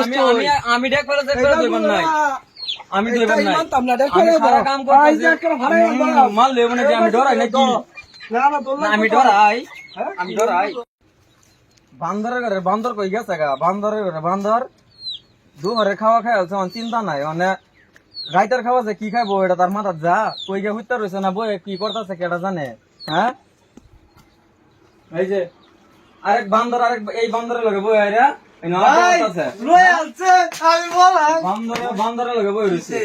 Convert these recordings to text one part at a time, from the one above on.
আমি আমি আমি দেখ করে দেখ করে দেব নাই আমি দেব নাই আমি সারা কাম করতেছি মাল লেব না আমি ডরাই নাকি আমি ডরাই আমি ডরাই বান্দরের ঘরে বান্দর কই গেছে গা বান্দরের ঘরে বান্দর দুপুরে খাওয়া খাই আছে চিন্তা নাই মানে রাইতের খাওয়া যে কি খাইবো এটা তার মাথার যা কই গিয়ে হইতে রয়েছে না বই কি করতেছে কেটা জানে হ্যাঁ এই যে আরেক বান্দর আরেক এই বান্দরের লগে বই আইরা বান্দরের লগে বই রয়েছে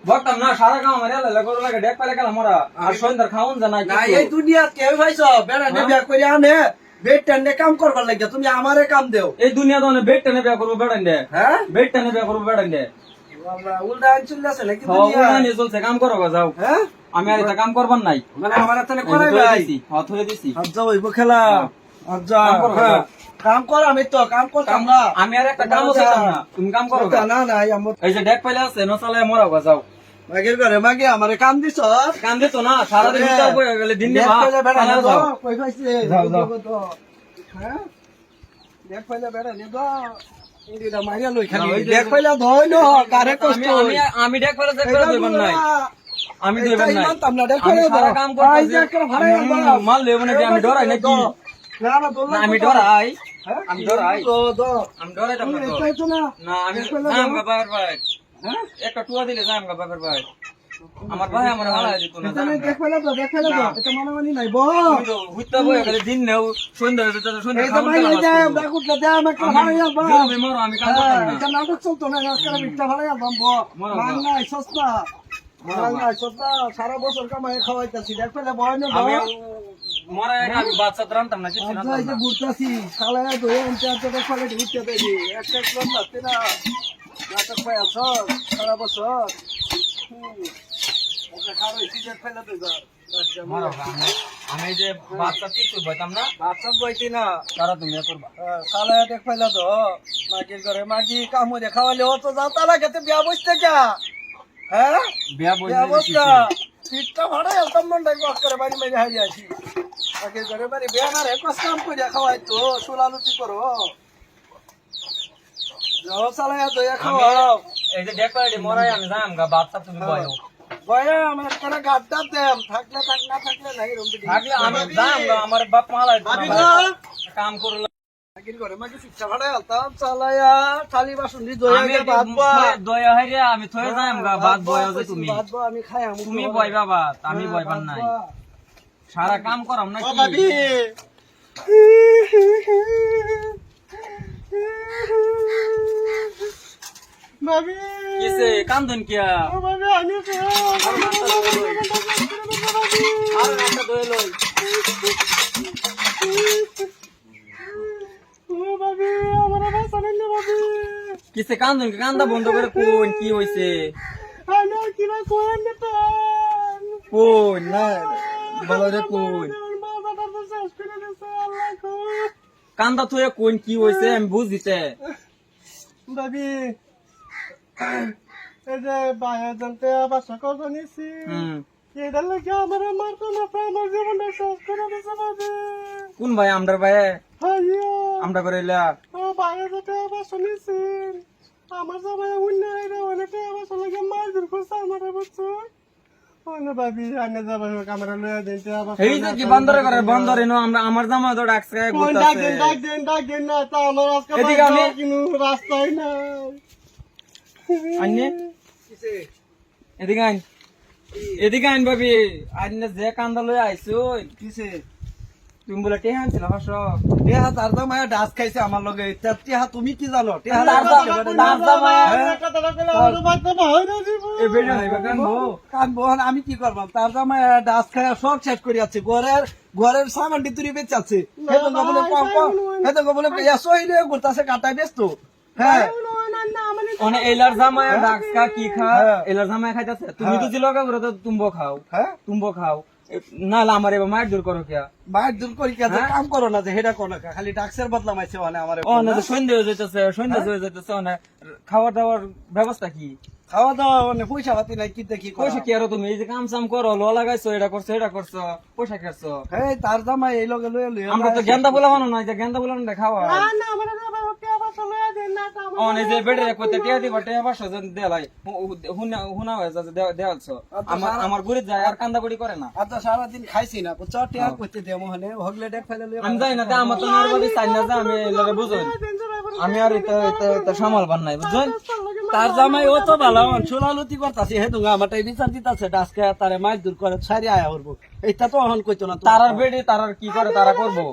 বকতাম না সারা কাম আমার এলা করে লাগে দেখ পালে গেলাম মোরা আর সন্ধ্যার খাওন যা নাই এই দুনিয়া কেউ ভাইছ বেড়া নে বিয়া করে আনে বেড টানে কাম করবার লাগে তুমি আমারে কাম দেও এই দুনিয়া তো বেড টেনে বিয়া করবো বেড়ান দে হ্যাঁ বেড টেনে বিয়া করবো বেড়ান দে উল্টা চলছে নাকি দুনিয়া নিয়ে চলছে কাম করো গো যাও হ্যাঁ আমি আর এটা কাম করবার নাই মানে আমার তাহলে করে ভাই হ্যাঁ থুয়ে দিছি আচ্ছা হইব খেলা আচ্ছা কাম কর আমি তো কাম করতাম না আমি আর একটা কামও করতাম না তুমি কাম করো গা। না না আমার এই যে ডেক পাইলে আছে নসালে মরা গো যাও মাগের ঘরে মাগে আমারে কাম দিছ কাম দিত না সারাদিন উঠা বই গেলে দিন দিন কই পাইছে যাও যাও হ্যাঁ দেখ পাইলে বেড়া নে গো এদিটা মারিয়া লই খালি দেখ পাইলে ধইলো কারে কষ্ট আমি আমি ডেক পাইলে দেখ করে দেব নাই আমি দেব নাই আমরা দেখ আমি পাইলে সারা কাম করতেছি মাল লেব না আমি ডরাই নাকি না না না আমি ডরাই হ্যাঁ আমি ডরাই তো তো আমি ডরাই না তাই তো না না আমি নাম গা বাবার ভাই হ্যাঁ একটা টুয়া দিলে যাম গা বাবার ভাই আমার ভাই আমার ভালো দিত না এটা দেখ পাইলে তো এটা মনে মনে নাই বল আমি তো হুইতা বই গেলে দিন নেও সন্ধ্যা হইতে সন্ধ্যা এই তো ভাই এই যে ডাকুটটা দে আমাকে ভালো যাবা আমি মরো আমি কাম করতাম না এটা নাটক চলতো না আজকাল বিটটা ভালো যাবা মান নাই সস্তা মান নাই সস্তা সারা বছর কামাই খাওয়াইতাছি দেখ পেলে বয় না আমি মরা আগে আমি বাচ্চা রান্তাম না কিছু আচ্ছা এই যে ঘুরতাছি খালায় ধরে আনতে আনতে দেখ পেলে ঘুরতে দেই একটা ক্লাব লাগতে না নাটক পাই আছো সারা বছর ওকে খাওয়াই সিগারেট ফেলে দে যা মরো আমি যে বাচ্চা কিছু বইতাম না বাচ্চা বইতি না তারা তুমি করবা খালায় দেখ পেলে তো মাগির ঘরে মাগি কামু দেখাওয়ালে ও তো যাও তারা খেতে বিয়া বসতে কে হ্যাঁ বিয়া অবস্থা পিঠটা ভাড়া একদম মনটা গস করে বাড়ি মেরে হাই আসি আগে ঘরে বাড়ি বিয়া না রে কষ্ট কাম করে খাওয়াই তো সুলালুটি করো যাও চালাই দয়া খাওয়াও এই যে দেখ পাইলে মরাই আমি যাম গা বাচ্চা তুমি বয়ও বয়া আমার একটা গাড্ডা দেম থাকলে থাক না থাকলে নাই রুম দিদি থাকলে আমি যাম গা আমার বাপ মালাই ভাবি কাম করলে আগের ঘরে মাকে পিঠা ভাড়া আলতাম চালায়া থালি বাসন দি দয়া আমি গে ভাত বা দয়া হইরে আমি থয়ে যাম গা ভাত বয়ও যে তুমি ভাত বা আমি খাই আমি তুমি বইবা ভাত আমি বইবার নাই সারা কাম করাম না কি ভাবি ভাবি কিসে কান্দন কিয়া ভাবি আমি আর একটা দই লই ভাবি আমার ভাষা নেই ভাবি কিসে কান্দন কান্দা বন্ধ করে কোন কি হইছে আমি কি না কোন না কোন না ভালো রে কোন কান্দা তুই কোন কি হইছে আমি বুঝিতে ভাবি এই যে বাইরে জানতে বাসা করবো নিছি এটার লাগে আমার মারতো না আমার জীবনটা শেষ করে দিছে ভাবি কোন ভাই আমরার ভাই হাইয়া আমরা করেলা বাইরে যেতে বাসা নিছি আমার জামাই উন্না এটা অনেকে বাসা লাগে মার দূর করছে আমার বাচ্চা ওনা ভাবি আনে যাবে ক্যামেরা লয়ে দিতে আবার এই যে কি বন্দরে করে বন্দরে নো আমরা আমার জামা তো ডাকছে ডাক দেন না তা আমার আজকে এদিকে আমি কিনু রাস্তায় না আইনে এদিকে আইন এদিকে আইন ভাবি আইনে যে কান্দা লই আইছো কিসে তুমি বলে টেহা আনছিল হাস টেহা তার জামাই ডাস খাইছে আমার লগে টেহা তুমি কি জানো টেহা এ বেটা হইবা কানবো কানবো আমি কি করবাম তার জামাই ডাস খাইয়া সব শেষ করে যাচ্ছে ঘরের সামানটি তুই বেঁচে আছে বলে সহিলে ঘুরতেছে কাটায় ব্যস্ত হ্যাঁ ওনে এলার জামায় ডাককা কি খা এলার জামায় খাইতাছে তুমি তো জিলগা করে তো তুমবো খাও হ্যাঁ তুমবো খাও না আমার এবার মায়ের দূর করো কিয়া বাইর দূর করি কাজ কাম করো না যে হেডা করো খালি ডাক্সের বদলাম আইছে মানে আমার ও না সন্ধ্যা হয়ে যাইতেছে সন্ধ্যা হয়ে যাইতেছে মানে খাওয়া দাওয়ার ব্যবস্থা কি খাওয়া দাওয়া মানে পয়সা পাতি নাই কি দেখি পয়সা কি আর তুমি এই যে কাম সাম করো লো লাগাইছো এটা করছো পয়সা খেয়েছো এই তার জামাই এই লগে লয়ে লয়ে আমরা তো গেন্দা বলা মানো না যে গেন্দা বলা না খাওয়া না আমার অনে যে বেড়ে কইতে টিয়া দিবা টিয়া 500 জন দেলাই হুনা হয়ে যাচ্ছে দেওয়াছ আমার গুড়ি যায় আর কান্দাকুড়ি করে না আচ্ছা সারাদিন খাইছি না বুঝছো টিয়া কইতে দেমো হলে হগলে ডেক ফেলে আমি যাই না আমার তো নরবাদি চাই না যে আমি লগে বুঝুন আমি আর এটা সামালবার নাই বুঝছেন তার জামাই ও তো ভালো চুলালুতি করতাছি হে দুঙ্গা আমারটাই বিচার দিতাছে আজকে তারে মাছ দূর করে ছাড়ি আয়া করবো এইটা তো অহন কইতো না তারার বেড়ে তারার কি করে তারা করবো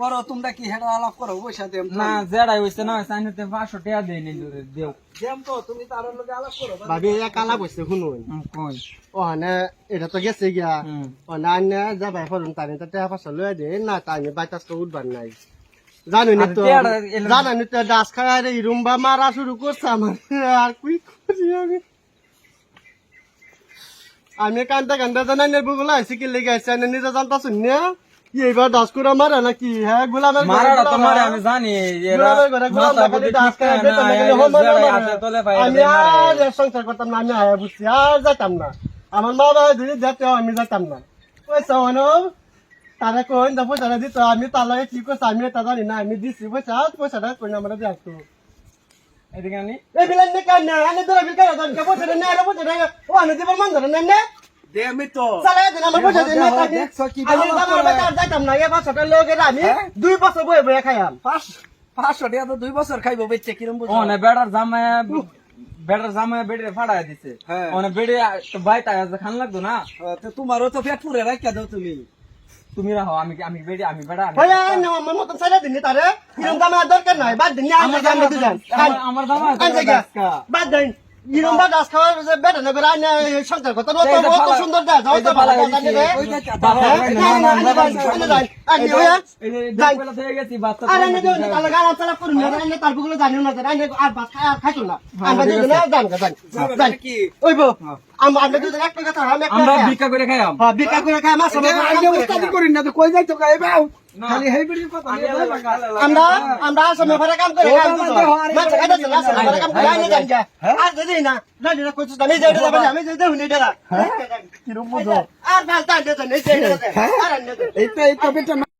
করো তোমরা কি হেডা আলাপ করো পয়সা দেম না জেড়াই হইছে না হইছে আমি 500 টাকা দেই নি দেও দেম তো তুমি তার লগে আলাপ করো ভাবি এক আলাপ হইছে শুনুন কই ও মানে এটা তো গেছে গিয়া ও না না যাবাই ফরুন তারে তো টাকা পয়সা লয়ে দে না তাই বাইতাস তো উঠবার নাই জানুনি তো জানানি তো ডাস খায় রে রুম্বা মারা শুরু করছে আমার আর কি করি আমি কান্দা কান্দা জানানি বুগুলা আইছি কি লেগে আইছে আমি নিজে জানতা শুনি এইবার ডাস করে মারা নাকি হ্যাঁ গোলামের মারাটা তো মারে আমি জানি এরা মাথা বুদ্ধি ঠিক থাকে না জেড়াই হাতে তোলে পায় আমি আর সংসার করতাম না আমি আয়া বুঝছি আর যাইতাম না আমার মা বাবা যদি যেতে আমি যাইতাম না পয়সা হনো তারা কোন দা পয়সাটা দিত আমি তার লাগে কি করছি আমি তা জানি না আমি দিছি পয়সাটা কোন আমরা দিয়ে আসতো এদিকে আনি এই বিলান নে কান না আনে ধরে বিল কাজ জান কে পয়সাটা নে আর পয়সাটা ও আনে দিব মান ধরে নে দে আমি তো সালা দিন আমার পয়সা দিন না আমি আমার বাজার যাইতাম না এই বাসাটা লগে আমি 2 বছর বয়ে বয়ে খাইয়াম 500 টাকা তো 2 বছর খাইবো বেচে কিরম বুঝো ও না বেড়ার জামায় বেড়ে ফাড়ায় দিছে ওনে বেড়ে তো বাইতা খান লাগতো না তো তোমারও তো পেট পুরে রাখিয়া দাও তুমি রাখো আমি বেড়া ভাইয়া না আমার মত সাইডে দিন তারে কিরম দাম দরকার নাই বাদ দিন আমার দাম দিতে যান আমার জামা বাদ দিন কিরম বাদ আস খাওয়া বেটা না বেড়া না সংসার কথা তো সুন্দর দা যাও তো ভালো কথা দে আমি ওয়া দেখবেলা থেকে গেছি বাচ্চা আরে না দেন আলা গালা চালা করুন না না তার বুগুলো জানিও না জানি আর বাস খাইতো না আমরা দুজন জান কি ওইবো আমরা দুজন একটা কথা আমরা ভিক্ষা করে খাইয়াম হ্যাঁ ভিক্ষা করে খাই মাছ আগে উস্তাদি করি না তো কই যাইতো গাইবাও খালি হেই বিড়ি কথা আমরা আসলে ঘরে কাম করে মাছ কাটা না আসলে ঘরে কাম করে না জানি আর যদি না জানি না কইছ আমি যাই যাবে আমি যাই দেব নি দাদা কিরম বুঝো আর ভাল তা দেন এই যাই আর এই তো বেটা